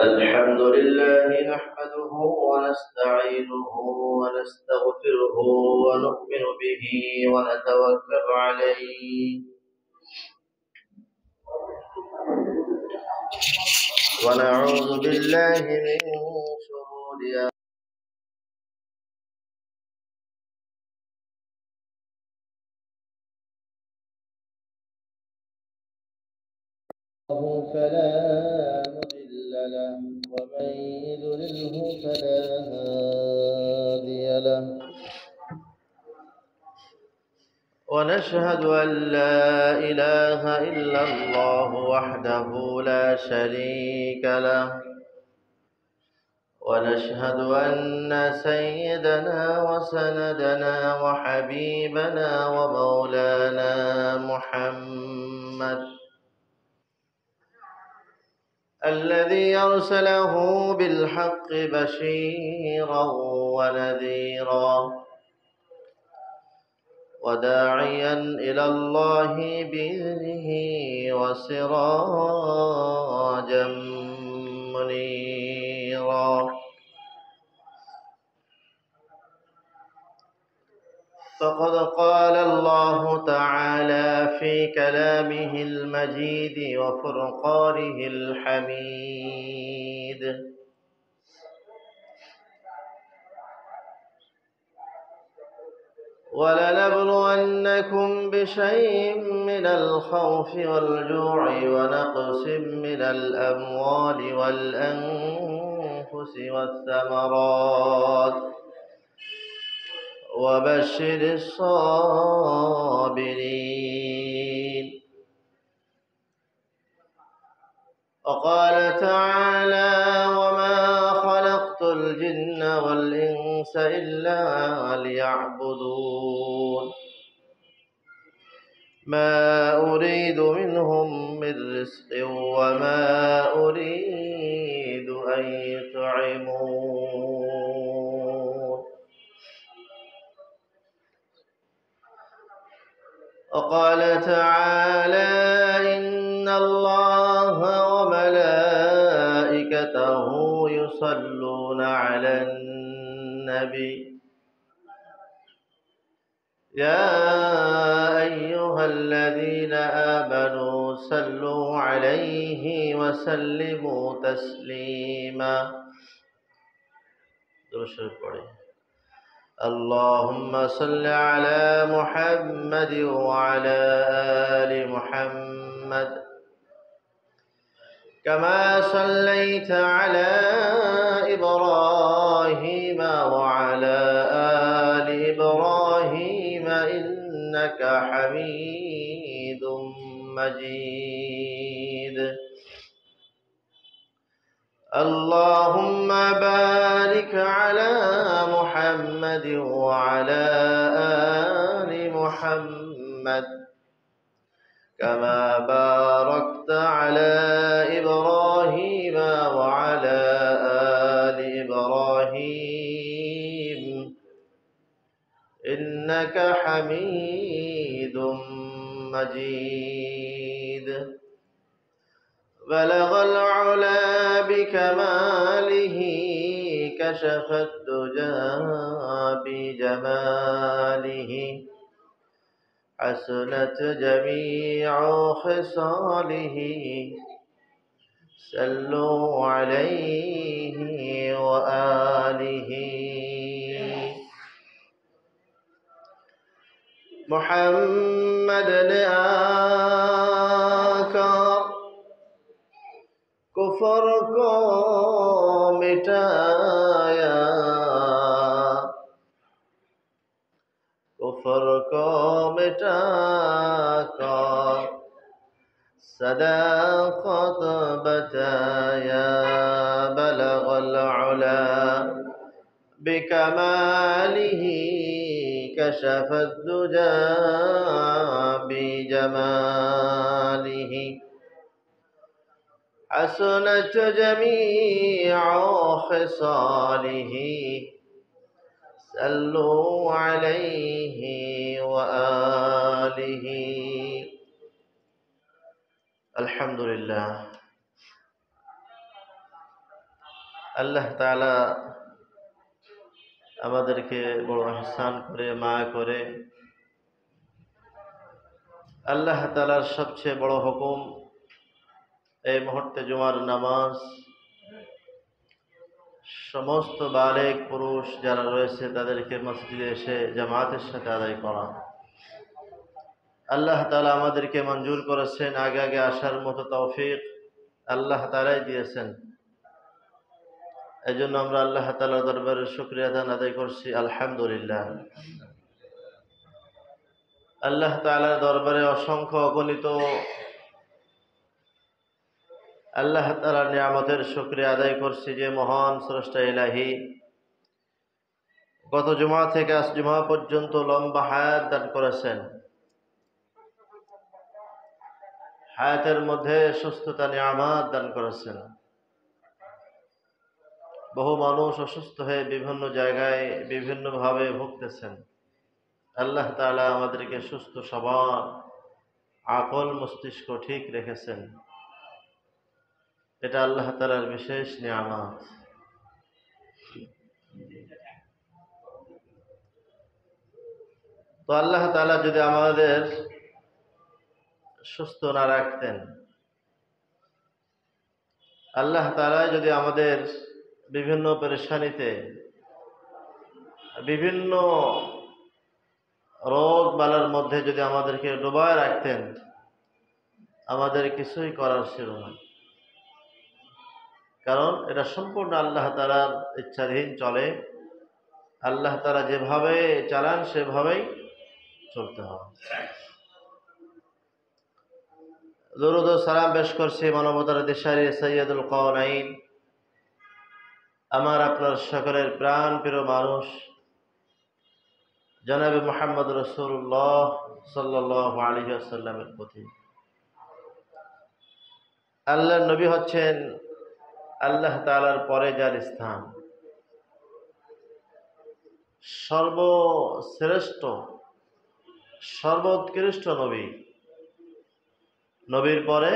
الحمد لله نحمده ونستعينه ونستغفره ونؤمن به ونتوكل عليه ونعوذ بالله من شرور أنفسنا فلا مضل له ومن يضلله فلا هادي له ونشهد أن لا إله إلا الله وحده لا شريك له ونشهد أن سيدنا وسندنا وحبيبنا ومولانا محمد الذي أرسله بالحق بشيرا ونذيرا وداعيا إلى الله بإذنه وسراجا منيرا فقد قال الله تعالى في كلامه المجيد وفرقانه الحميد ولنبلونكم بشيء من الخوف والجوع ونقص من الأموال والأنفس والثمرات وبشر الصابرين وقال تعالى وما خلقت الجن والإنس إلا ليعبدون ما أريد منهم من رزق وما أريد أن يطعمون وقال تعالى إن الله وملائكته يصلون على النبي يا أيها الذين آمنوا صلوا عليه وسلموا تسليما اللهم صل على محمد وعلى آل محمد كما صليت على إبراهيم وعلى آل إبراهيم إنك حميد مجيد اللهم بارك على محمد وعلى آل محمد كما باركت على إبراهيم وعلى آل إبراهيم إنك حميد مجيد بلغ العلا بكماله كشف الدجى بجماله حسنت جميع خصاله صلوا عليه وآله محمد نے آकर कुफर को मिटाया कुफर को मिटाकर सदाकत बताया बलग العلا بكماله كشف الدجى بجماله حسنت جميع خصاله صلوا عليه وآل آله. الحمد لله. আল্লাহ তাআলা আমাদেরকে বড় ইহসান করে মায়া করে আল্লাহ তাআলার সবচেয়ে বড় হুকুম এই মুহূর্তে জুমার নামাজ সমস্ত বালেগ পুরুষ যারা রয়েছে তাদেরকে মসজিদে এসে জামাতের সাথে আদায় করা। আল্লাহ তাআলা আমাদেরকে মঞ্জুর করেছেন, আগে আগে আসার মতো তৌফিক আল্লাহ তাআলাই দিয়েছেন। এজন্য আমরা আল্লাহ তাআলার দরবারে শুকরিয়া আদায় করছি, আলহামদুলিল্লাহ। আল্লাহ তাআলার দরবারে অসংখ্য অগণিত আল্লাহ তাআলার নিয়ামতের শুকরিয়া আদায় করছি যে মহান স্রষ্টা ইলাহি গত জুমা থেকে আজ জুমা পর্যন্ত লম্বা হায়াত দান করেছেন। হায়াতের মধ্যে সুস্থতা নিয়ামত দান করেছেন। বহু মানুষ অসুস্থ হয়ে বিভিন্ন জায়গায় বিভিন্নভাবে ভুগতেছেন। আল্লাহ তাআলা আমাদেরকে সুস্থ সবল আকল মস্তিষ্ক ঠিক রেখেছেন। এটা আল্লাহ তাআলার বিশেষ নিয়ামত। তো আল্লাহ তাআলা যদি আমাদের সুস্থ না রাখতেন, আল্লাহ তাআলা যদি আমাদের বিভিন্ন পেরেশানিতে বিভিন্ন রোগ বালার মধ্যে যদি আমাদেরকে ডুবায় রাখতেন, আমাদের কিছুই করার ছিল না। কারণ এটা সম্পূর্ণ আল্লাহ তাআলার ইচ্ছাধীন চলে। আল্লাহ তাআলা যেভাবে চালান সেভাবেই চলতে হবে। দরুদ ও সালাম পেশ করছি মানবতার দিশারি সৈয়দুল কাওনাইন, আমার আপনার সকলের প্রাণ প্রিয় মানুষ জনাবে মুহাম্মদ রাসূলুল্লাহ সাল্লাল্লাহু আলাইহি ওয়াসাল্লামের প্রতি। আল্লাহর নবী হচ্ছেন আল্লাহ তাআলার পরে যার স্থান, সর্বশ্রেষ্ঠ সর্বোৎকৃষ্ট নবী। নবীর পরে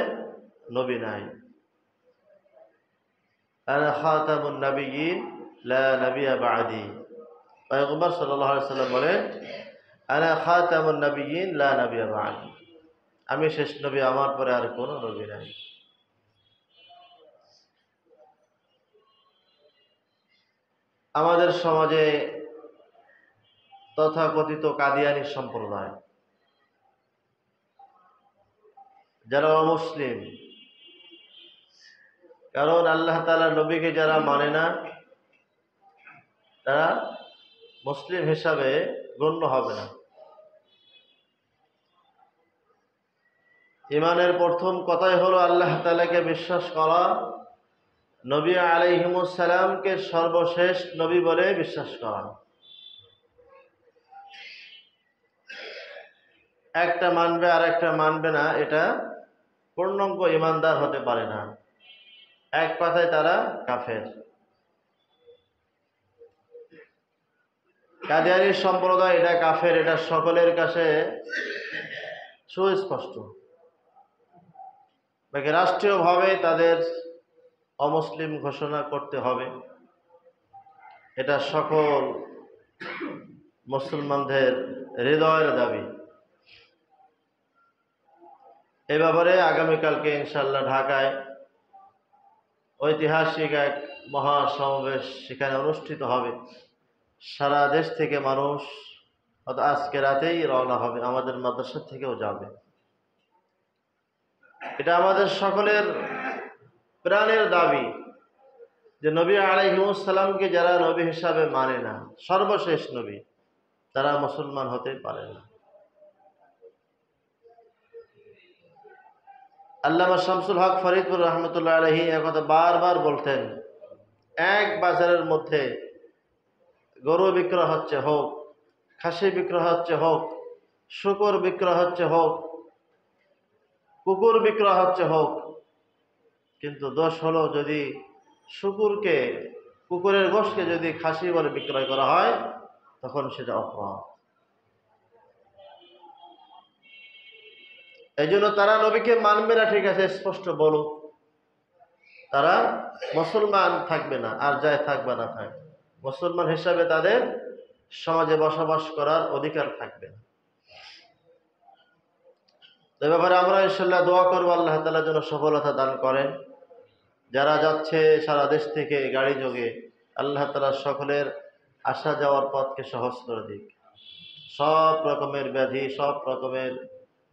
নবী নাই। আনা খাতামুন নাবিয়্যিন লা নাবিয়্যা বা'দি। পয়গম্বর সাল্লাল্লাহু আলাইহি ওয়াসাল্লাম বলেন, আনা খাতামুন নাবিয়্যিন লা নাবিয়্যা বা'দি। আমি শেষ নবী, আমার পরে আর কোনো নবী নাই। আমাদের সমাজে তথাকথিত কাদিয়ানী সম্প্রদায়, যারা অমুসলিম, কারণ আল্লাহ তাআলা নবীকে যারা মানে না তারা মুসলিম হিসাবে গণ্য হবে না। ঈমানের প্রথম কথাই হলো আল্লাহ তাআলাকে বিশ্বাস করা, নবী আলাইহিমুস সালামকে সর্বশেষ নবী বলে বিশ্বাস করা। একটা মানবে আর একটা মানবে না, এটা পূর্ণাঙ্গ ঈমানদার হতে পারে না। এক কথায় তারা কাফের। কাদিয়ানী সম্প্রদায় এটা কাফের, এটা সকলের কাছে সুস্পষ্ট। বাকি রাষ্ট্রীয়ভাবে তাদের অমুসলিম ঘোষণা করতে হবে, এটা সকল মুসলমানদের হৃদয়ের দাবি। এ ব্যাপারে আগামীকালকে ইনশাআল্লাহ ঢাকায় ঐতিহাসিক এক মহাসমাবেশ সেখানে অনুষ্ঠিত হবে। সারা দেশ থেকে মানুষ আজকে রাতেই রওনা হবে, আমাদের মাদ্রাসা থেকেও যাবে। এটা আমাদের সকলের প্রাণের দাবি যে নবী আলাইহিস সালামকে যারা নবী হিসাবে মানে না, সর্বশেষ নবী, তারা মুসলমান হতে পারে না। আল্লামা শামসুল হক ফরিদপুর রহমতুল্লাহ আলাইহি একথা বারবার বলতেন, এক বাজারের মধ্যে গরু বিক্রয় হচ্ছে হোক, খাসি বিক্রয় হচ্ছে হোক, শুকর বিক্রয় হচ্ছে হোক, কুকুর বিক্রয় হচ্ছে হোক, কিন্তু দোষ হলো যদি শুকুরকে, কুকুরের গোশকে যদি খাসি বলে বিক্রয় করা হয় তখন সেটা অপরাধ। এই জন্য তারা নবীকে মানবে না, ঠিক আছে, স্পষ্ট বলুক, তারা মুসলমান থাকবে না, আর যাই থাকবে না থাক, মুসলমান হিসাবে তাদের সমাজে বসবাস করার অধিকার থাকবে না। এ ব্যাপারে আমরা ইনশাল্লাহ দোয়া করবো আল্লাহ তাআলা যেন সফলতা দান করেন। যারা যাচ্ছে সারা দেশ থেকে গাড়ি যোগে, আল্লাহ তাআলা সকলের আসা যাওয়ার পথকে সহজ করে দিক। সব রকমের ব্যাধি, সব রকমের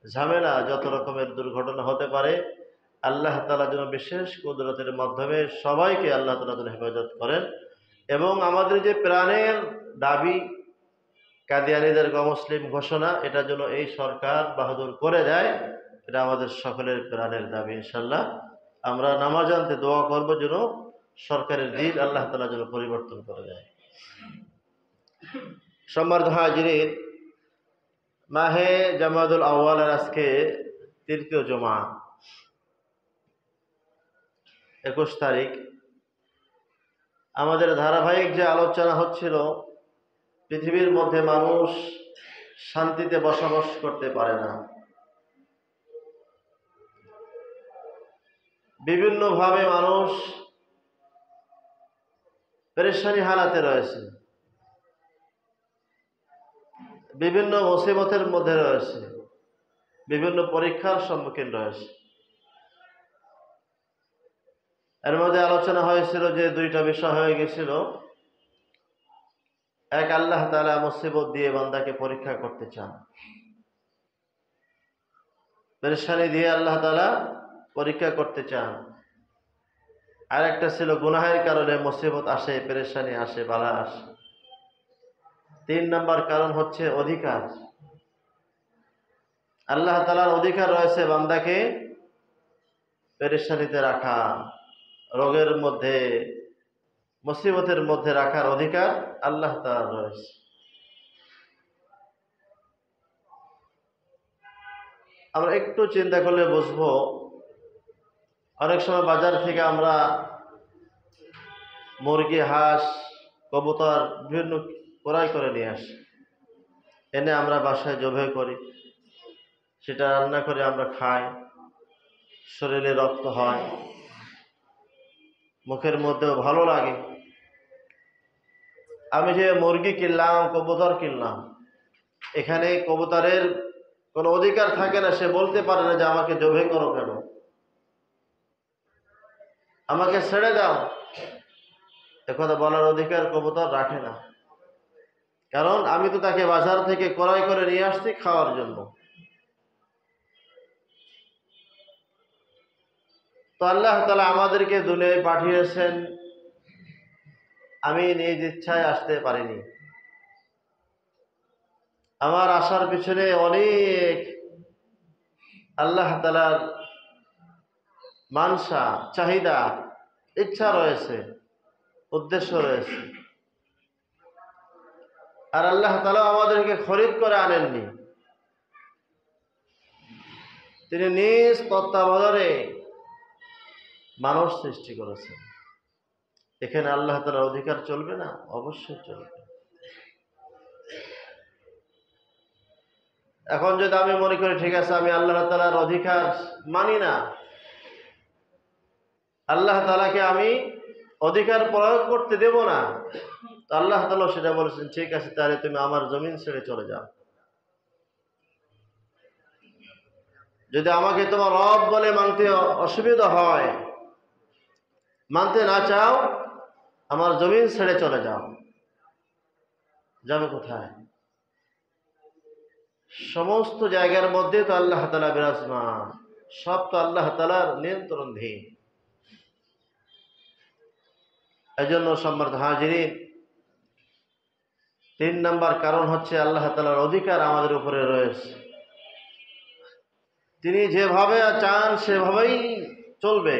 ঝামেলা, যত রকমের দুর্ঘটনা হতে পারে, আল্লাহ তাআলা যেন বিশেষ কুদরতের মাধ্যমে সবাইকে আল্লাহ তাআলা যেন হেফাজত করেন। এবং আমাদের যে প্রাণের দাবি, কাদিয়ানীদের অমুসলিম ঘোষণা, এটা যেন এই সরকার বাহাদুর করে দেয়, এটা আমাদের সকলের প্রাণের দাবি ইনশাল্লাহ। আমরা নামাজ আনতে দোয়া করব যেন সরকারের দিন আল্লাহ তাআলা যেন পরিবর্তন করে দেয়। সম্মানিত হাজিরিন, মাহে জামাদুল আউয়ালের আজকে তৃতীয় জুমা, 21 তারিখ। আমাদের ধারাবাহিক যে আলোচনা হচ্ছিল, পৃথিবীর মধ্যে মানুষ শান্তিতে বসবাস করতে পারে না, বিভিন্নভাবে মানুষ পেরেশানি হালাতে রয়েছে, বিভিন্ন মুসিবতের মধ্যে রয়েছে, বিভিন্ন পরীক্ষার সম্মুখীন রয়েছে। এর মধ্যে আলোচনা হয়েছিল যে দুইটা বিষয় হয়ে গেছিল। এক, আল্লাহ তাআলা মুসিবত দিয়ে বান্দাকে পরীক্ষা করতে চান, পেরেশানি দিয়ে আল্লাহ তাআলা পরীক্ষা করতে চান। আর একটা ছিল গুনাহের কারণে মুসিবত আসে, পেরেশানি আসে, বালা আসে। 3 নম্বর কারণ হচ্ছে অধিকার। আল্লাহ তাআলার অধিকার রয়েছে বান্দাকে পেরেশানিতে রাখা, রোগের মধ্যে, মুসিবতের মধ্যে রাখার অধিকার আল্লাহ তাআলার রয়েছে। আমরা একটু চিন্তা করলে বুঝবো, অনেক সময় বাজার থেকে আমরা মুরগি, হাঁস, কবুতর বিভিন্ন ক্রয় করে নিয়ে আসি, এনে আমরা বাসায় জবাই করি, সেটা রান্না করে আমরা খাই, শরীরে রক্ত হয়, মুখের মধ্যেও ভালো লাগে। আমি যে মুরগি কিনলাম, কবুতর কিনলাম, এখানে কবুতরের কোনো অধিকার থাকে না, সে বলতে পারে না যে আমাকে জবাই করো কেন, আমাকে ছেড়ে দাও, একথা বলার অধিকার কবুতর রাখে না। কারণ আমি তো তাকে বাজার থেকে ক্রয় করে নিয়ে আসছি খাওয়ার জন্য। তো আল্লাহ তাআলা আমাদেরকে দুনিয়ায় পাঠিয়েছেন, আমি নিজ ইচ্ছায় আসতে পারিনি। আমার আসার পিছনে অনেক আল্লাহ তাআলার মানসা, চাহিদা, ইচ্ছা রয়েছে, উদ্দেশ্য রয়েছে। আর আল্লাহ তাআলা আমাদেরকে খরিদ করে আনেননি, তিনি নিজ তত্ত্বাবধানে মানুষ সৃষ্টি করেছেন। এখানে আল্লাহ তাআলার অধিকার চলবে না? অবশ্যই চলবে। এখন যদি আমি মনে করি ঠিক আছে, আমি আল্লাহ তাআলার অধিকার মানি না, আল্লাহ তাআলাকে আমি অধিকার প্রয়োগ করতে দেব না, তো আল্লাহ তাআলা সেটা বলেছেন, ঠিক আছে, তাহলে তুমি আমার জমিন ছেড়ে চলে যাও। যদি আমাকে তোমার রব বলে মানতে অসুবিধা হয়, মানতে না চাও, আমার জমিন ছেড়ে চলে যাও। যাবে কোথায়? সমস্ত জায়গার মধ্যে তো আল্লাহ তাআলা বিরাজমান, সব তো আল্লাহ তাআলার নিয়ন্ত্রণাধীন। এজন্য সম্মানিত হাজিরিন, 3 নম্বর কারণ হচ্ছে আল্লাহ তাআলার অধিকার আমাদের উপরে রয়েছে। তিনি যেভাবে চান সেভাবেই চলবে,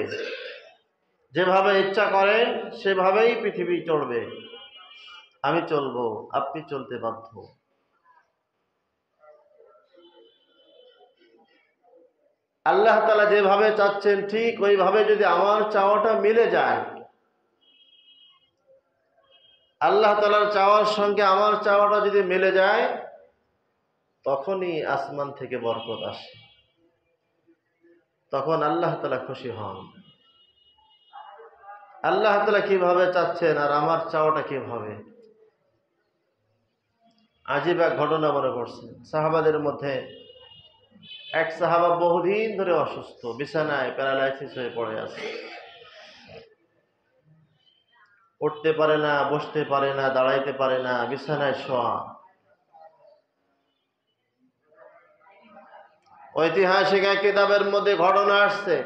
যেভাবে ইচ্ছা করেন সেভাবেই পৃথিবী চলবে। আমি চলবো, আপনি চলতে বাধ্য। আল্লাহ তাআলা যেভাবে চাচ্ছেন ঠিক ওইভাবে যদি আমার চাওয়াটা মিলে যায়, আল্লাহ তাআলার চাওয়ার সঙ্গে আমার চাওয়াটা যদি মিলে যায়, তখনই আসমান থেকে বরকত আসে। তখন আল্লাহ তাআলা খুশি হন। আল্লাহ তাআলা কিভাবে চাচ্ছেন আর আমার চাওয়াটা কিভাবে। আজীব এক ঘটনা মনে করছেন, সাহাবাদের মধ্যে এক সাহাবা বহুদিন ধরে অসুস্থ, বিছানায় প্যারালাইসিস হয়ে পড়ে আছে, উঠতে পারে না, বসতে পারে না, দাঁড়াইতে পারে না, বিছানায় শোয়া। ঐতিহাসিক এক কিতাবের মধ্যে ঘটনা আসছে,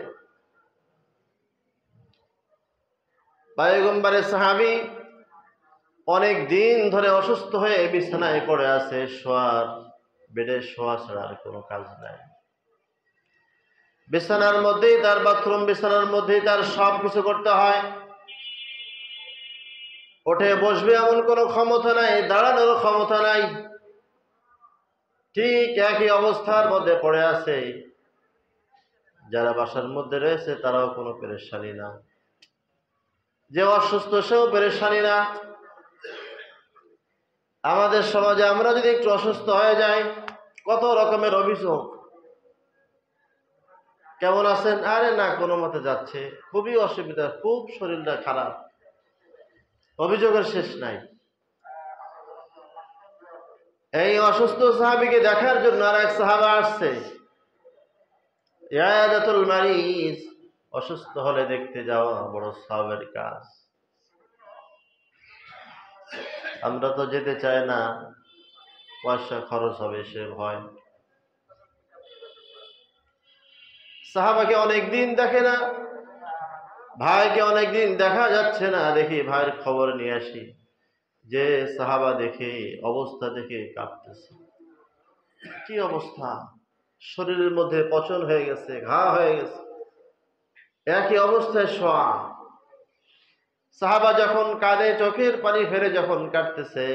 পয়গম্বরের সাহাবী অনেক দিন ধরে অসুস্থ হয়ে বিছানায় পড়ে আছে, শোয়ার বেডে শোয়া ছাড়া আর কোনো কাজ নাই। বিছানার মধ্যেই তার বাথরুম, বিছানার মধ্যেই তার সব কিছু করতে হয়। উঠে বসবে এমন কোনো ক্ষমতা নাই, দাঁড়ানোর ক্ষমতা নাই। ঠিক একই অবস্থার মধ্যে পড়ে আছে। যারা বাসার মধ্যে রয়েছে তারাও কোনো পেরেশানি না, যে অসুস্থ সেও পেরেশানি না। আমাদের সমাজে আমরা যদি একটু অসুস্থ হয়ে যাই, কত রকমের অভিযোগ। কেমন আছেন? আরে না, কোনো মতে যাচ্ছে, খুবই অসুবিধা, খুব শরীরটা খারাপ, অভিযোগের শেষ নাই। এই অসুস্থ সাহাবীকে দেখার জন্য আর এক সাহাবা আসছে, ইয়াদাতুল মারিজ, অসুস্থ হলে দেখতে যাওয়া বড় সওয়াবের কাজ। আমরা তো যেতে চাই না, পয়সা খরচ হবে সে ভয়। সাহাবাকে অনেকদিন দেখে না, ভাইকে অনেকদিন দেখা যাচ্ছে না, দেখি ভাইয়ের খবর নিয়ে আসি। যে সাহাবা দেখে অবস্থা দেখে কাঁপতেছে। কি অবস্থা, শরীরের মধ্যে পচন হয়ে গেছে, ঘা হয়ে গেছে, একই অবস্থায় শোয়া। সাহাবা যখন কাঁদে, চোখের পানি ফেলে যখন কাঁদতেছে,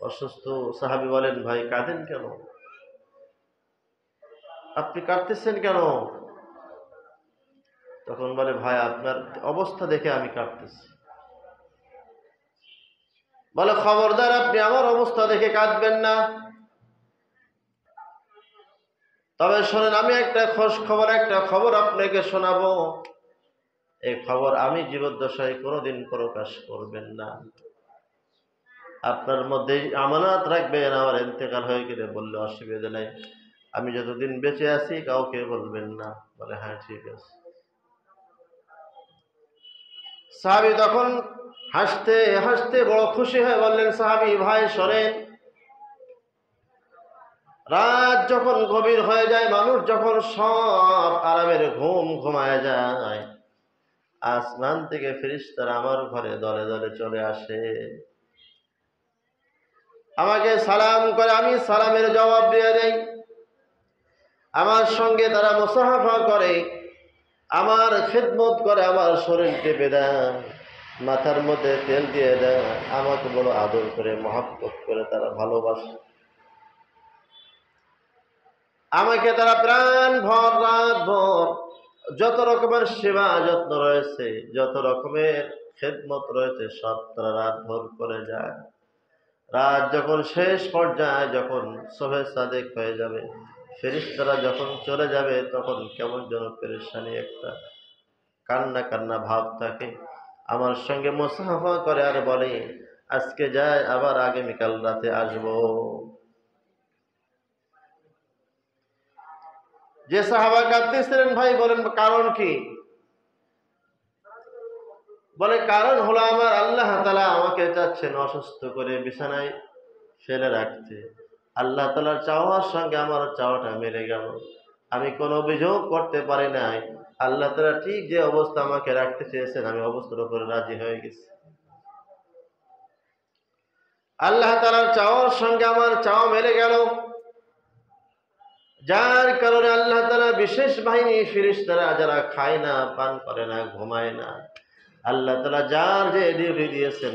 অসুস্থ সাহাবী বলেন, ভাই কাঁদেন কেন? আপনি কাঁদতেছেন কেন? তখন বলে, ভাই আপনার অবস্থা দেখে আমি কাঁদতেছি। বলে, খবরদার আপনি আমার অবস্থা দেখে কাঁদবেন না। তবে শোনেন, আমি একটা খবর আপনাকে শোনাবো। এই খবর আমি জীবদ্দশায় কোনোদিন প্রকাশ করবেন না। আপনার মধ্যে আমানত রাখবেন, আমার ইন্তেকাল হয়ে গেলে বললে অসুবিধা নাই, আমি যতদিন বেঁচে আছি কাউকে বলবেন না। বলে, হ্যাঁ ঠিক আছে। সাহাবী তখন হাসতে হাসতে বড় খুশি হয়ে বললেন, সাহাবী ভাই শোনেন, রাত যখন গভীর হয়ে যায়, মানুষ যখন সব আরামের ঘুম ঘুমায় যায়, আসমান থেকে ফেরেশতারা আমার ঘরে দলে দলে চলে আসে, আমাকে সালাম করে, আমি সালামের জবাব দিয়ে দেই। আমার সঙ্গে তারা মুসাফা করে, আমার খেদমত করে, আমার শরীর টেপে দেয়, মাথার মধ্যে তেল দিয়ে দেয়, আমাকে বড় আদর করে, মহব্বত করে তারা ভালোবাসে। আমাকে তারা প্রাণ ভর, রাত ভর যত রকমের সেবা যত্ন রয়েছে, যত রকমের খেদমত রয়েছে, সব তারা রাত ভর করে যায়। রাত যখন শেষ পর্যায়ে, যখন শোবে সাদেক হয়ে যাবে, ফেরেশতারা যখন চলে যাবে, তখন কেমন যেন পেরেশানি, একটা কান্না কান্না ভাব থাকে। আমার সঙ্গে মুসাফা করে আর বলে, আজকে যায়, আবার আগামীকাল রাতে আসবো। যে সাহাবা কাঁদতেছিলেন, ভাই বলেন কারণ কি? বলে, কারণ হলো আমার আল্লাহ তাআলা আমাকে চাচ্ছেন অসুস্থ করে বিছানায় ফেলে রাখতে। আল্লাহ তাআলার চাওয়ার সঙ্গে আমার চাওয়াটা মিলে গেল। আমি কোনো অভিযোগ করতে পারি নাই। আল্লাহ তাআলা ঠিক যে অবস্থা আমাকে রাখতে চেয়েছেন, আমি অবস্থার উপরে রাজি হয়ে গেছি। আল্লাহ তাআলার চাওয়ার সঙ্গে আমার চাওয়া মিলে গেল, যার কারণে আল্লাহ তাআলা বিশেষ বাহিনী ফেরেশতারা, যারা খায় না, পান করে না, ঘুমায় না, আল্লাহ তাআলা যার যে ডিউটি দিয়েছেন,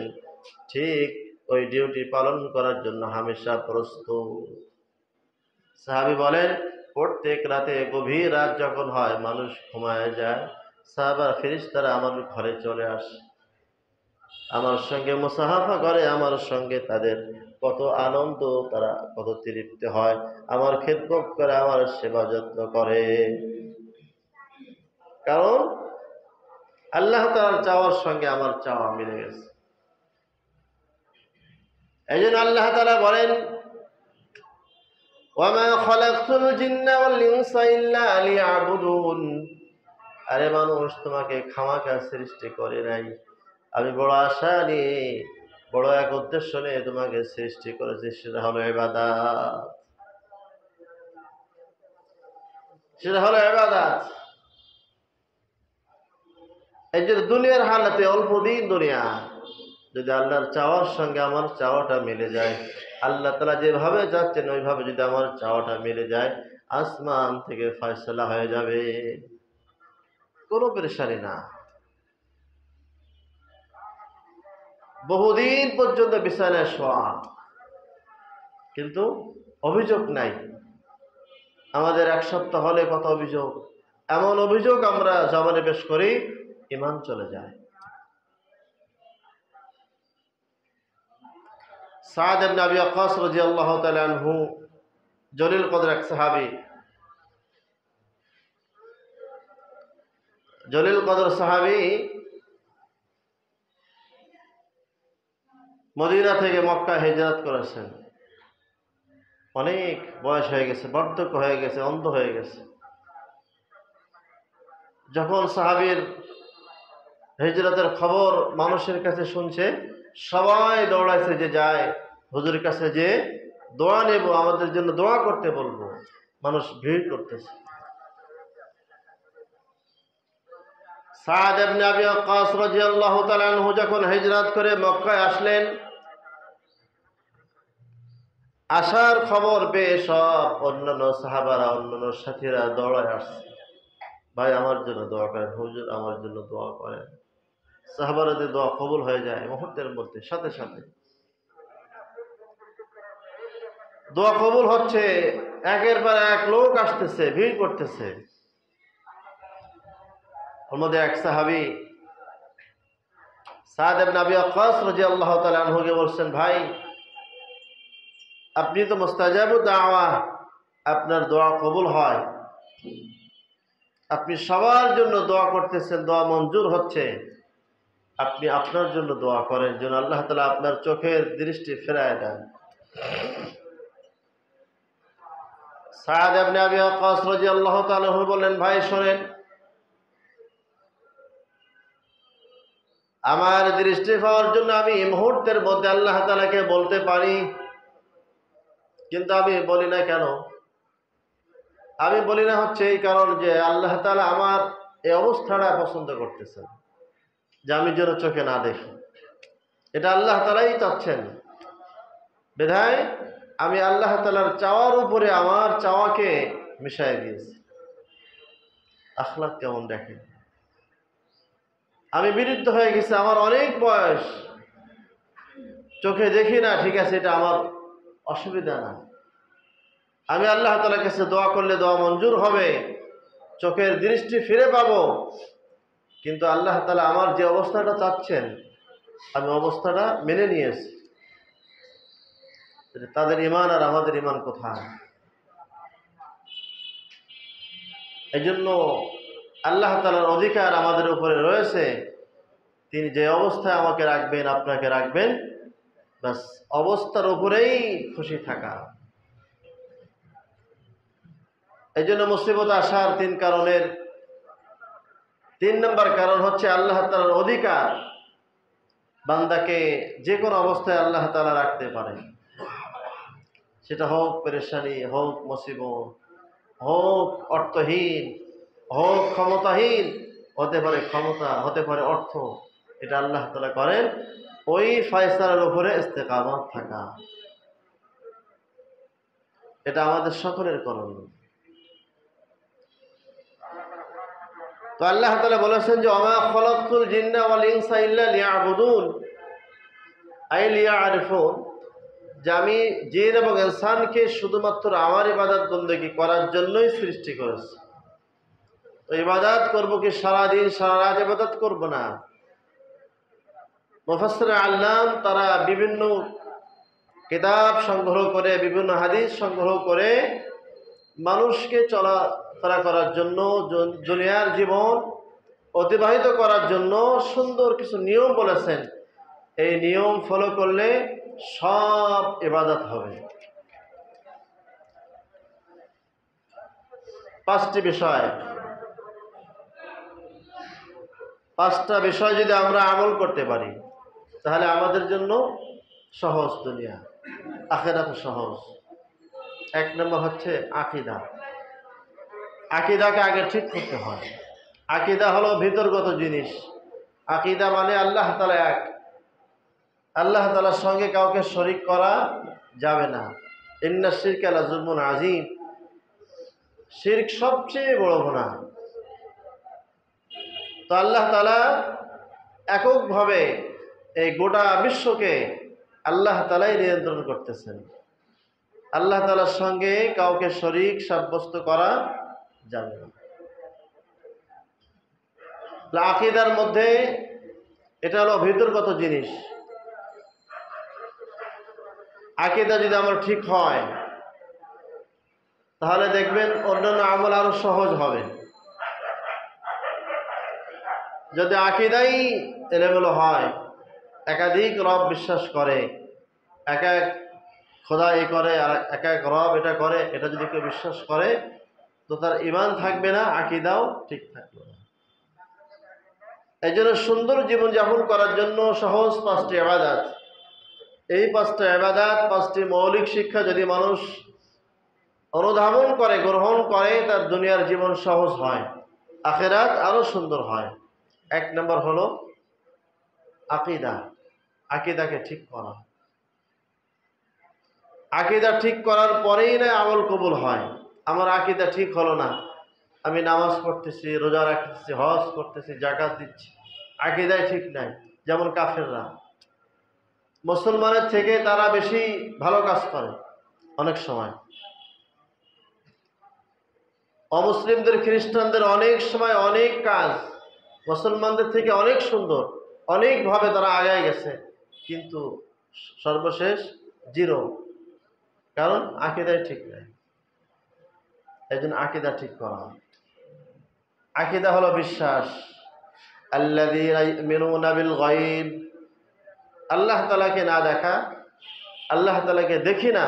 ঠিক ওই ডিউটি পালন করার জন্য হামেশা প্রস্তুত। সাহাবী বলেন, প্রত্যেক রাতে গভীর রাত যখন হয়, মানুষ ঘুমায় যায়, সাহাবা ফেরেশতারা আমার ঘরে চলে আসে, আমার সঙ্গে মুসাফা করে, আমার সঙ্গে তাদের কত আনন্দ, তারা কত তৃপ্তি হয়, আমার খেদমত করে, আমার সেবা যত্ন করে। কারণ আল্লাহ তাআলার চাওয়ার সঙ্গে আমার চাওয়া মিলে গেছে। এই জন্য আল্লাহ তাআলা বলেন, ওয়ামা খালাকতুল জিন্না ওয়াল ইনসা ইল্লা লিয়াবুদুন। আরে মানুষ, তোমাকে খামাখা সৃষ্টি করে নাই, আমি বড় আশা নিয়ে, বড় এক উদ্দেশ্য নিয়ে তোমাকে সৃষ্টি করেছি, সেটা হলো ইবাদত। সেটা হলো ইবাদত। এই যে দুনিয়ার হালাতে অল্প দিন দুনিয়া, যদি আল্লাহর চাওয়ার সঙ্গে আমার চাওয়াটা মিলে যায়, আল্লাহ তাআলা যেভাবে যাচ্ছেন ওইভাবে যদি আমার চাওয়াটা মিলে যায়, আসমান থেকে ফয়সালা হয়ে যাবে, কোনো পেরেশানি না। বহুদিন পর্যন্ত বিছানায় শোয়া, কিন্তু অভিযোগ নাই। আমাদের এক সপ্তাহ হলে কত অভিযোগ, এমন অভিযোগ আমরা জবানে পেশ করি, ঈমান চলে যায়। সাদ ইবনে আবি ওয়াক্কাস রাদিয়াল্লাহু তাআলা আনহু, জলিল কদর এক সাহাবী, জলিল কদর সাহাবী, মদিনা থেকে মক্কা হিজরত করেছেন। অনেক বয়স হয়ে গেছে, বার্ধক্য হয়ে গেছে, অন্ধ হয়ে গেছে। যখন সাহাবীর হিজরতের খবর মানুষের কাছে শুনছে, সবাই দৌড়াইছে যে যায় হুজুরের কাছে, যে দোয়া নেব, আমাদের জন্য দোয়া করতে বলবো। মানুষ ভিড় করতেছে। সাদ ইবনে আবি ওয়াক্কাস রাদিয়াল্লাহু তাআলা আনহু যখন হিজরত করে মক্কায় আসলেন, আসার খবর পেয়ে সব অন্যান্য সাহাবারা, অন্যান্য সাথীরা দৌড়ায় আসছে, ভাই আমার জন্য দোয়া করেন, হুজুর আমার জন্য দোয়া করেন। সাহাবাদের দোয়া কবুল হয়ে যায় মুহূর্তের মধ্যে, সাথে সাথে দোয়া কবুল হচ্ছে। একের পর এক লোক আসতেছে, ভিড় করতেছে। ওর মধ্যে এক সাহাবী সাদ ইবনে আবি ওয়াক্কাস রাদিয়াল্লাহু তাআলা আনহুকে বলছেন, ভাই আপনি তো মুস্তাজাবুদ দাওয়া, আপনার দোয়া কবুল হয়, আপনি সবার জন্য দোয়া করতেছেন, দোয়া মঞ্জুর হচ্ছে, আপনি আপনার জন্য দোয়া করেন যেন আল্লাহ তাআলা আপনার চোখের দৃষ্টি ফেরায় দেন। সাদ ইবনে আবি ওয়াক্কাস রাদিয়াল্লাহু তাআলা আনহু বললেন, ভাই শোনেন, আমার দৃষ্টি পাওয়ার জন্য আমি এই মুহূর্তের মধ্যে আল্লাহ তাআলাকে বলতে পারি, কিন্তু আমি বলি না। কেন আমি বলি না? হচ্ছে এই কারণ যে আল্লাহ তাআলা আমার এই অবস্থাটা পছন্দ করতেছেন, যে আমি যেন চোখে না দেখি। এটা আল্লাহ তাআলাই চাচ্ছেন, বিধায় আমি আল্লাহ তাআলার চাওয়ার উপরে আমার চাওয়াকে মিশাই দিয়েছি। আখলাক কেমন দেখেন! আমি বিরুদ্ধ হয়ে গেছি, আমার অনেক বয়স, চোখে দেখি না, ঠিক আছে, এটা আমার অসুবিধা না। আমি আল্লাহ তাআলার কাছে দোয়া করলে দোয়া মঞ্জুর হবে, চোখের দৃষ্টি ফিরে পাবো, কিন্তু আল্লাহ তাআলা আমার যে অবস্থাটা চাচ্ছেন আমি অবস্থাটা মেনে নিয়েছি। তাদের ঈমান আর আমাদের ঈমান কোথায়? এই জন্য আল্লাহ তাআলার অধিকার আমাদের উপরে রয়েছে, তিনি যে অবস্থায় আমাকে রাখবেন, আপনাকে রাখবেন, বাস অবস্থার উপরেই খুশি থাকা। এই জন্য মুসিবত আসার তিন কারণের 3 নম্বর কারণ হচ্ছে আল্লাহ তাআলার অধিকার। বান্দাকে যে কোনো অবস্থায় আল্লাহ তাআলা রাখতে পারে, সেটা হোক পেরেশানি, হোক মুসিবত, হোক অর্থহীন, হোক ক্ষমতাহীন, হতে পারে ক্ষমতা, হতে পারে অর্থ, এটা আল্লাহ তাআলা করেন। ওই ফয়সালার উপরে ইস্তেকামত থাকা, এটা আমাদের সকলের করণীয়। তো আল্লাহ তাআলা বলেছেন যে ওমা খালাকতুল জিন্না ওয়াল ইনসা ইল্লা লিয়াবুদুন, আই লিয়ারিফুন, যে আমি জিন এবং ইনসানকে শুধুমাত্র আমার ইবাদত বন্দেগী করার জন্যই সৃষ্টি করেছি। তো ইবাদত করব কি সারাদিন সারা রাত ইবাদত করব না? মুফাসসির আল্লাম তারা বিভিন্ন কিতাব সংগ্রহ করে, বিভিন্ন হাদিস সংগ্রহ করে মানুষকে চলাফেরা করার জন্য, দুনিয়ার জীবন অতিবাহিত করার জন্য সুন্দর কিছু নিয়ম বলেছেন। এই নিয়ম ফলো করলে সব ইবাদত হবে। 5টি বিষয়, 5টা বিষয় যদি আমরা আমল করতে পারি তাহলে আমাদের জন্য সহজ দুনিয়া, আখিরাত সহজ। 1 নম্বর হচ্ছে আকীদা। আকীদাকে আগে ঠিক করতে হয়। আকীদা হলো ভিতরগত জিনিস। আকীদা মানে আল্লাহ তাআলা এক, আল্লাহ তাআলার সঙ্গে কাউকে শরীক করা যাবে না। ইন্নাশ শিরকা লাযুলমুন আযীম, শিরক সবচেয়ে বড় গুনাহ। তো আল্লাহ তাআলা এককভাবে এই গোটা বিশ্বকে আল্লাহ তাআলাই নিয়ন্ত্রণ করতেছেন। আল্লাহ তাআলার সঙ্গে কাউকে শরীক সাব্যস্ত করা যাবে না। আকীদার মধ্যে এটা হলো ভিতরগত জিনিস। আকীদা যদি আমার ঠিক হয় তাহলে দেখবেন অন্যান্য আমল আরো সহজ হবে। যদি আকীদাই এলোমেলো হয়, একাধিক রব বিশ্বাস করে, এক এক খোদা এই করে আর এক এক রব এটা করে, এটা যদি কেউ বিশ্বাস করে তো তার ঈমান থাকবে না, আকীদাও ঠিক থাকবে না। এই জন্য সুন্দর জীবনযাপন করার জন্য সহজ 5টি ইবাদত। এই 5টা ইবাদত, 5টি মৌলিক শিক্ষা যদি মানুষ অনুধাবন করে, গ্রহণ করে, তার দুনিয়ার জীবন সহজ হয়, আখিরাত আরো সুন্দর হয়। 1 নম্বর হলো আকীদা। আকীদাকে ঠিক করা। আকীদা ঠিক করার পরেই না আমল কবুল হয়। আমার আকীদা ঠিক হলো না, আমি নামাজ পড়তেছি, রোজা রাখতেছি, হজ করতেছি, যাকাত দিচ্ছি, আকীদাই ঠিক নাই। যেমন কাফেররা মুসলমানের থেকে তারা বেশি ভালো কাজ করে অনেক সময়। অমুসলিমদের, খ্রিস্টানদের অনেক সময় অনেক কাজ মুসলমানদের থেকে অনেক সুন্দর, অনেকভাবে তারা আগায় গেছে, কিন্তু সর্বশেষ জিরো, কারণ আকীদাই ঠিক নাই। এই জন্য আকীদা ঠিক করা। আকীদা হলো বিশ্বাস। আল্লাযীনা ইউমিনুনা বিল গায়ব, আল্লাহ তাআলাকে না দেখা, আল্লাহ তাআলাকে দেখি না,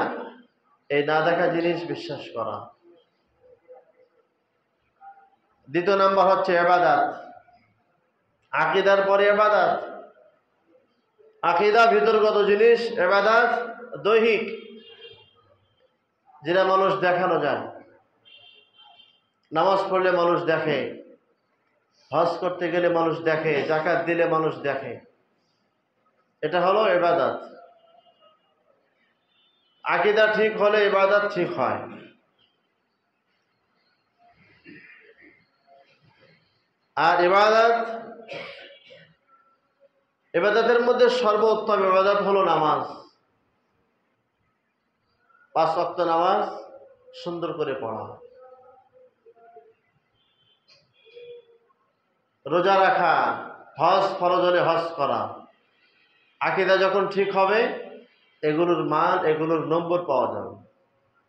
এই না দেখা জিনিস বিশ্বাস করা। 2 নম্বর হচ্ছে ইবাদত। আকীদার পরে ইবাদত। আকীদা ভিতরগত জিনিস, ইবাদত দৈহিক, যেটা মানুষ দেখানো যায়। নামাজ পড়লে মানুষ দেখে, হজ করতে গেলে মানুষ দেখে, যাকাত দিলে মানুষ দেখে, এটা হলো ইবাদত। আকীদা ঠিক হলে ইবাদত ঠিক হয়। আর ইবাদতের মধ্যে সর্বোত্তম ইবাদত হলো নামাজ। 5 ওয়াক্ত নামাজ সুন্দর করে পড়া, রোজা রাখা, হজ ফরজ হলে হজ করা। আকীদা যখন ঠিক হবে এগুলোর মান, এগুলোর নম্বর পাওয়া যাবে।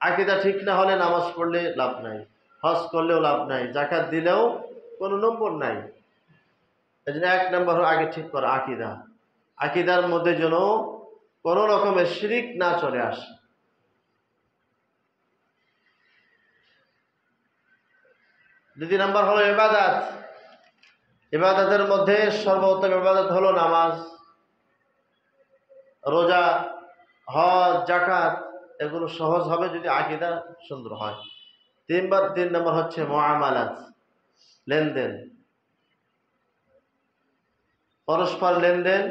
আকীদা ঠিক না হলে নামাজ পড়লে লাভ নাই, হজ করলেও লাভ নাই, যাকাত দিলেও কোনো নম্বর নাই। এই জন্য 1 নম্বর আগে ঠিক করা আকীদা। আকীদার মধ্যে যেন কোনো রকমের শিরিক না চলে আসে। 2 নম্বর হলো ইবাদত। ইবাদতের মধ্যে সর্বোত্তম ইবাদত হলো নামাজ, রোজা, হজ, যাকাত, এগুলো সহজ হবে যদি আকীদা সুন্দর হয়। 3 নম্বর হচ্ছে মুআমালাত, লেনদেন, পরস্পর লেনদেন,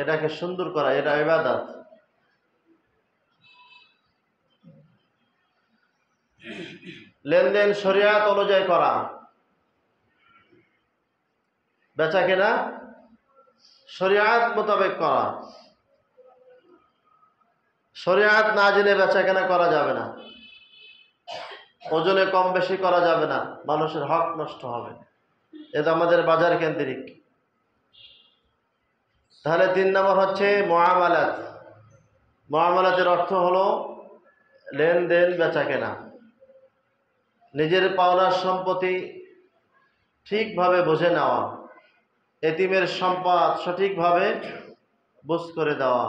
এটাকে সুন্দর করা, এটা ইবাদত। লেনদেন শরিয়াত অনুযায়ী করা, বেচা কেনা শরিয়াত মোতাবেক করা। শরিয়াত না জেনে বেচা কেনা করা যাবে না, ওজনে কম বেশি করা যাবে না, মানুষের হক নষ্ট হবে। এটা আমাদের বাজার কেন্দ্রিক। তাহলে 3 নম্বর হচ্ছে মুআমালাত। মুআমালাতের অর্থ হলো লেনদেন, বেচা কেনা। নিজের পাওনার সম্পত্তি ঠিকভাবে বুঝে নেওয়া, এতিমের সম্পদ সঠিকভাবে বুঝ করে দেওয়া,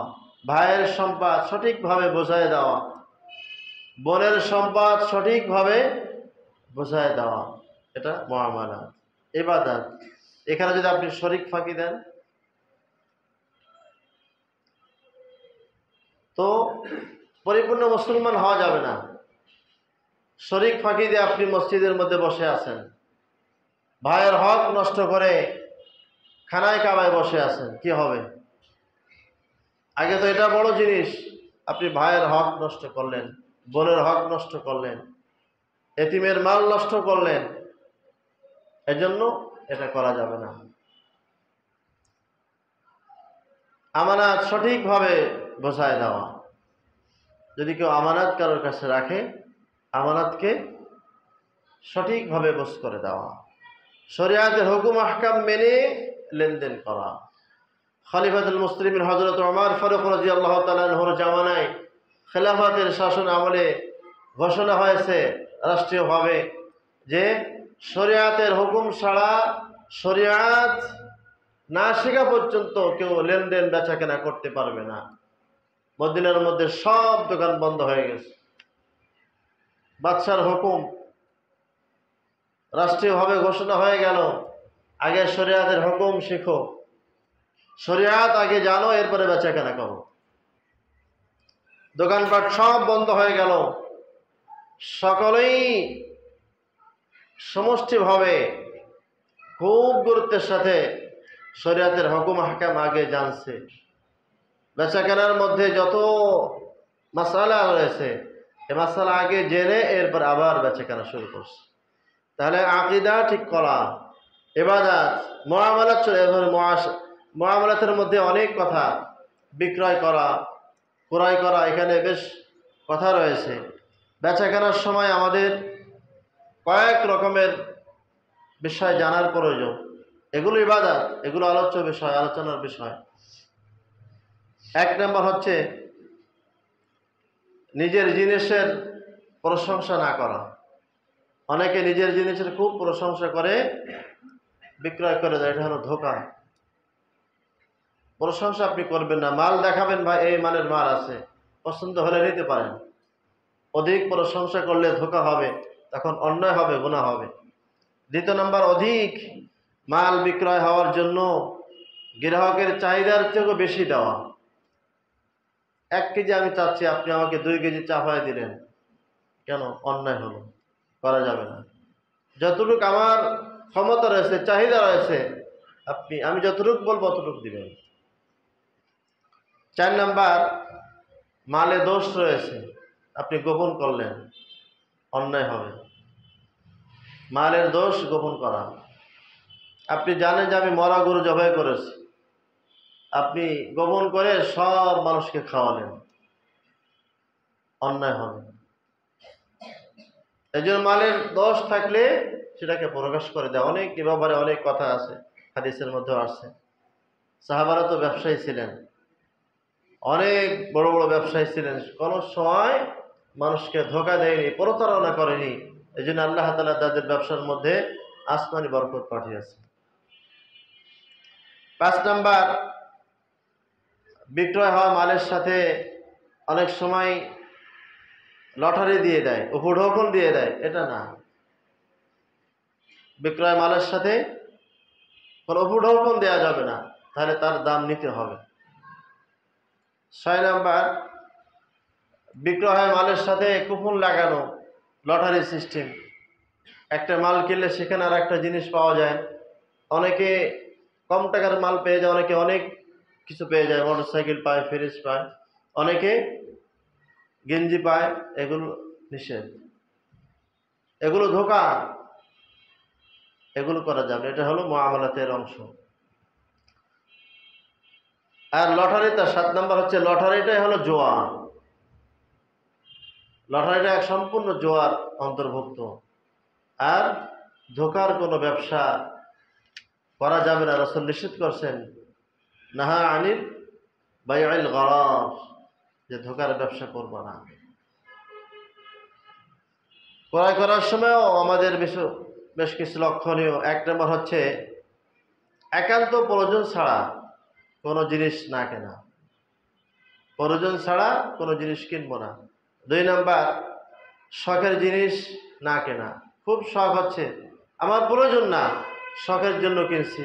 ভাইয়ের সম্পদ সঠিকভাবে বোঝায় দেওয়া, বোনের সম্পদ সঠিকভাবে বোঝায় দেওয়া, এটা মুআমালাত, ইবাদত। এখানে যদি আপনি শরীক ফাঁকি দেন তো পরিপূর্ণ মুসলমান হওয়া যাবে না। শরীক ফাঁকি দিয়ে আপনি মসজিদের মধ্যে বসে আছেন, ভাইয়ের হক নষ্ট করে খানায় কাবায় বসে আছেন, কি হবে? আগে তো এটা বড় জিনিস, আপনি ভাইয়ের হক নষ্ট করলেন, বোনের হক নষ্ট করলেন, এতিমের মাল নষ্ট করলেন, এজন্য এটা করা যাবে না। আমানত সঠিকভাবে বোঝায় দেওয়া, যদি কেউ আমানত কারোর কাছে রাখে, আমানতকে সঠিকভাবে বোঝ করে দেওয়া, শরিয়াতের হুকুম আহকাম মেনে লেনদেন করা। খলিফাতুল মুসলিমিন হযরত ওমর ফারুক রাদিয়াল্লাহু তাআলা আনহুর জামানায় খেলাফতের শাসন আমলে ঘোষণা হয়েছে রাষ্ট্রীয়ভাবে যে শরিয়াতের হুকুম ছাড়া, শরিয়াত না শেখা পর্যন্ত কেউ লেনদেন বেচাকেনা করতে পারবে না। মদিনার মধ্যে সব দোকান বন্ধ হয়ে গেছে। বাদশার হুকুম রাষ্ট্রীয়ভাবে ঘোষণা হয়ে গেল, আগে শরিয়াতের হুকুম শিখো, শরিয়াত আগে জানো, এরপরে বেচাকেনা করো। দোকানপাট সব বন্ধ হয়ে গেল। সকলেই সমষ্টিভাবে খুব গুরুত্বের সাথে শরিয়াতের হুকুম আহকাম আগে জানছে। বেচাকেনার মধ্যে যত মাসালা রয়েছে এ মাসালা আগে জেনে এরপর আবার বেচাকেনা শুরু করছে। তাহলে আকীদা ঠিক করা, ইবাদত, মুআমালাত চলে। এভাবে মুআমালাতের মধ্যে অনেক কথা, বিক্রয় করা, ক্রয় করা, এখানে বেশ কথা রয়েছে। বেচাকেনার সময় আমাদের কয়েক রকমের বিষয় জানার প্রয়োজন। এগুলো ইবাদত, এগুলো আলোচ্য বিষয়, আলোচনার বিষয়। এক নম্বর হচ্ছে নিজের জিনিসের প্রশংসা না করা। অনেকে নিজের জিনিসের খুব প্রশংসা করে বিক্রয় করে দেয়, এটা হলো ধোঁকা। প্রশংসা আপনি করবেন না, মাল দেখাবেন ভাই এই মানের মাল আছে, পছন্দ হলে নিতে পারেন। অধিক প্রশংসা করলে ধোঁকা হবে, তখন অন্যায় হবে, গুনাহ হবে। দ্বিতীয় নম্বর, অধিক মাল বিক্রয় হওয়ার জন্য গ্রাহকের চাহিদার থেকেও বেশি দেওয়া। 1 কেজি আমি চাচ্ছি, আপনি আমাকে 2 কেজি চাপায় দিলেন, কেন? অন্যায় হলো, করা যাবে না। যতটুকু আমার ক্ষমতা রয়েছে, চাহিদা রয়েছে, আমি যতটুকু বলবো অতটুকু দিবেন। 4 নাম্বার, মালে দোষ রয়েছে, আপনি গোপন করলেন, অন্যায় হবে। মালের দোষ গোপন করা। আপনি জানেন যে আমি মরা গরু জবাই করেছি, আপনি গোপন করে সব মানুষকে খাওয়ালেন, অন্যায় হবে। এই জন্য মালের দোষ থাকলে সেটাকে প্রকাশ করে দেয়। অনেক এ ব্যাপারে অনেক কথা আছে, হাদিসের মধ্যে আসছে। সাহাবারা তো ব্যবসায়ী ছিলেন, অনেক বড় বড় ব্যবসায়ী ছিলেন, কোনো সময় মানুষকে ধোঁকা দেয়নি, প্রতারণা করেনি। এই জন্য আল্লাহ তাআলা তাদের ব্যবসার মধ্যে আসমানি বরকত পাঠিয়েছে। 5 নাম্বার, বিক্রয় হওয়া মালের সাথে অনেক সময় লটারি দিয়ে দেয়, উপঢৌকন দিয়ে দেয়, এটা না। বিক্রয় মালের সাথে কোনো উপঢৌকন দেওয়া যাবে না, তাহলে তার দাম নিতে হবে। 6 নাম্বার, বিক্রয় মালের সাথে কুপন লাগানো, লটারি সিস্টেম। একটা মাল কিনলে সেখানে আর একটা জিনিস পাওয়া যায়। অনেকে কম টাকার মাল পেয়ে যায়, অনেকে অনেক কিছু পেয়ে যায়, মোটরসাইকেল পায়, ফ্রিজ পায়, অনেকে গেঞ্জি পায়। এগুলো নিষেধ, এগুলো ধোঁকা, এগুলো করা যাবে। এটা হলো মুআমালাতের অংশ। আর লটারিটা 7 নাম্বার হচ্ছে, লটারিটাই হলো জোয়া। লটারিটা এক সম্পূর্ণ জোয়ার অন্তর্ভুক্ত। আর ধোঁকার কোনো ব্যবসা করা যাবে না। রাসূল নিষেধ করছেন, নাহা আনিল বাইউল গরার, যে ধোঁকার ব্যবসা করব না। ক্রয় করার সময়ও আমাদের বেশ কিছু লক্ষণীয়। এক নম্বর হচ্ছে একান্ত প্রয়োজন ছাড়া কোনো জিনিস না কেনা, প্রয়োজন ছাড়া কোনো জিনিস কিনবো না। দুই নাম্বার শখের জিনিস না কেনা। খুব শখ হচ্ছে, আমার প্রয়োজন না, শখের জন্য কিনছি।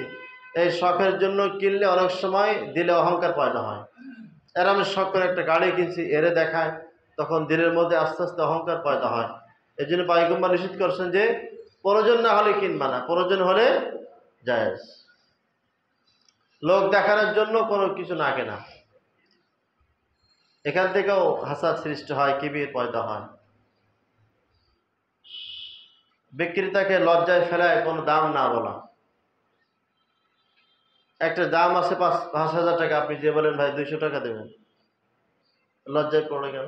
এই শখের জন্য কিনলে অনেক সময় দিলে অহংকার পয়দা হয়। এর আমি শখ করে একটা গাড়ি কিনছি, এরে দেখায়, তখন দিলের মধ্যে আস্তে আস্তে অহংকার পয়দা হয়। এই জন্য পায়গম্বর নিষেধ করছেন যে প্রয়োজন না হলে কিনবা না, প্রয়োজন হলে জায়েজ। লোক দেখানোর জন্য কোনো কিছু না কেনা, এখান থেকেও হাসাদ সৃষ্টি হয়, কিবির পয়দা হয়। বিক্রেতাকে লজ্জায় ফেলায় কোনো দাম না বলা। একটা দাম আছে 5,000 টাকা, আপনি যে বলেন ভাই 200 টাকা দেবেন, লজ্জায় পড়ে কেন?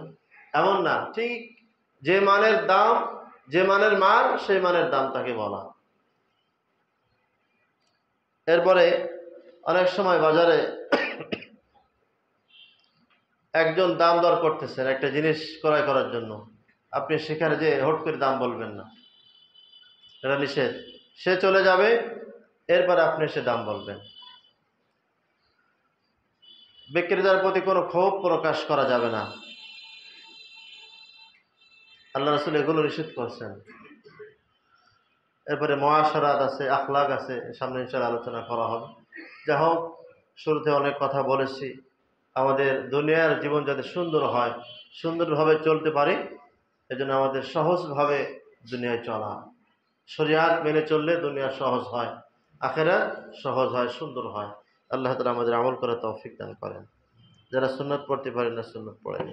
এমন না, ঠিক যে মানের দাম, যে মানের মাল, সেই মানের দাম তাকে বলা। এরপরে অনেক সময় বাজারে একজন দাম দর করতেছেন একটা জিনিস ক্রয় করার জন্য, আপনি সেখানে যে হট করে দাম বলবেন না, এটা নিষেধ। সে চলে যাবে, এরপরে আপনি সে দাম বলবেন। বিক্রেতার প্রতি কোনো ক্ষোভ প্রকাশ করা যাবে না, আল্লাহ রাসূল এগুলো নিষেধ করছেন। এরপরে মুআশারাত আছে, আখলাক আছে, সামনে ইনশাআল্লাহ আলোচনা করা হবে। যাই হোক, শুরুতে অনেক কথা বলেছি। আমাদের দুনিয়ার জীবন যাতে সুন্দর হয়, সুন্দরভাবে চলতে পারি, এজন্য আমাদের সহজভাবে দুনিয়ায় চলা। শরিয়াত মেনে চললে দুনিয়া সহজ হয়, আখিরাত সহজ হয়, সুন্দর হয়। আল্লাহ তাআলা আমাদের আমল করে তৌফিক দান করেন। যারা সুন্নাত পড়তে পারেন না, সুন্নাত পড়েন।